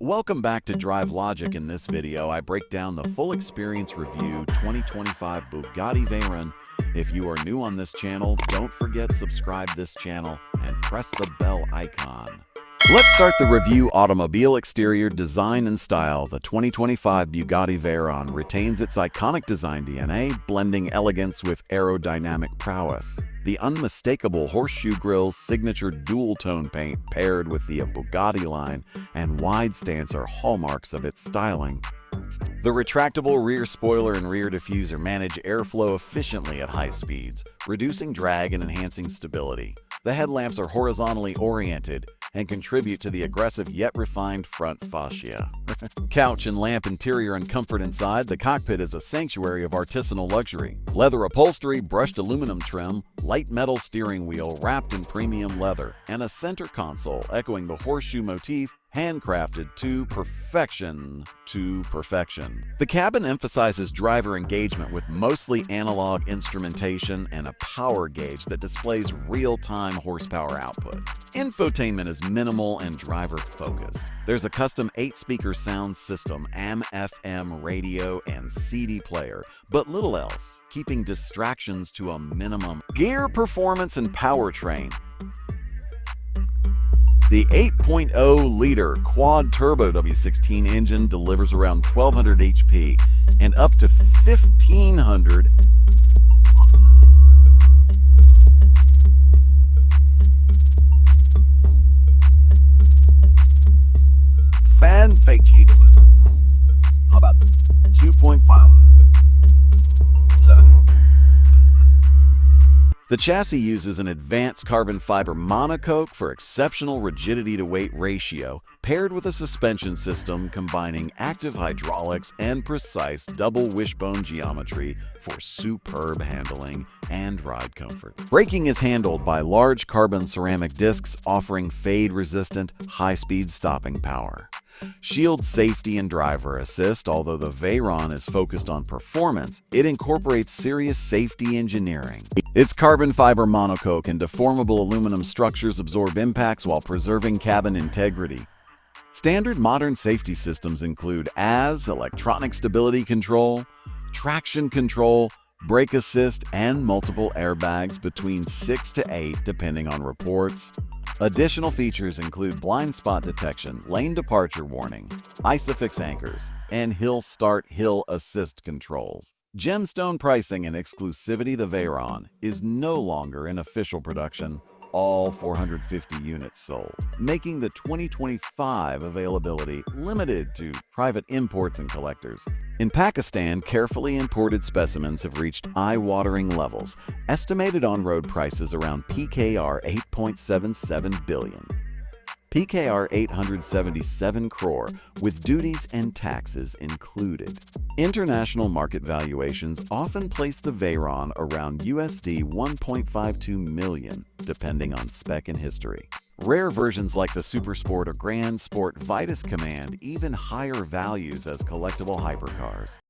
Welcome back to Drive Logic. In this video, I break down the full experience review 2025 Bugatti Veyron. If you are new on this channel, don't forget subscribe this channel and press the bell icon. Let's start the review. Automobile exterior design and style. The 2025 Bugatti Veyron retains its iconic design DNA, blending elegance with aerodynamic prowess. The unmistakable horseshoe grille's signature dual-tone paint paired with the Bugatti line and wide stance are hallmarks of its styling. The retractable rear spoiler and rear diffuser manage airflow efficiently at high speeds, reducing drag and enhancing stability. The headlamps are horizontally oriented and contribute to the aggressive yet refined front fascia. Couch and lamp interior and comfort inside. The cockpit is a sanctuary of artisanal luxury. Leather upholstery, brushed aluminum trim, light metal steering wheel wrapped in premium leather, and a center console echoing the horseshoe motif, handcrafted to perfection. The cabin emphasizes driver engagement with mostly analog instrumentation and a power gauge that displays real-time horsepower output. Infotainment is minimal and driver-focused. There's a custom 8-speaker sound system, AM/FM radio, and CD player, but little else, keeping distractions to a minimum. Gear performance and powertrain. The 8.0-liter quad-turbo W16 engine delivers around 1,200 HP and up to 1,500 fan fake heat. How about 2.5? The chassis uses an advanced carbon fiber monocoque for exceptional rigidity-to-weight ratio, paired with a suspension system combining active hydraulics and precise double wishbone geometry for superb handling and ride comfort. Braking is handled by large carbon ceramic discs offering fade-resistant, high-speed stopping power. Shield safety and driver assist. Although the Veyron is focused on performance, it incorporates serious safety engineering. Its carbon fiber monocoque and deformable aluminum structures absorb impacts while preserving cabin integrity. Standard modern safety systems include AS, electronic stability control, traction control, brake assist, and multiple airbags between 6 to 8 depending on reports. Additional features include blind spot detection, lane departure warning, ISOFIX anchors, and hill start hill assist controls. Gemstone pricing and exclusivity. The Veyron is no longer in official production, all 450 units sold, making the 2025 availability limited to private imports and collectors. In Pakistan, carefully imported specimens have reached eye-watering levels, estimated on-road prices around PKR 8.77 billion. PKR 877 crore, with duties and taxes included. International market valuations often place the Veyron around USD 1.52 million, depending on spec and history. Rare versions like the Super Sport or Grand Sport Vitus command even higher values as collectible hypercars.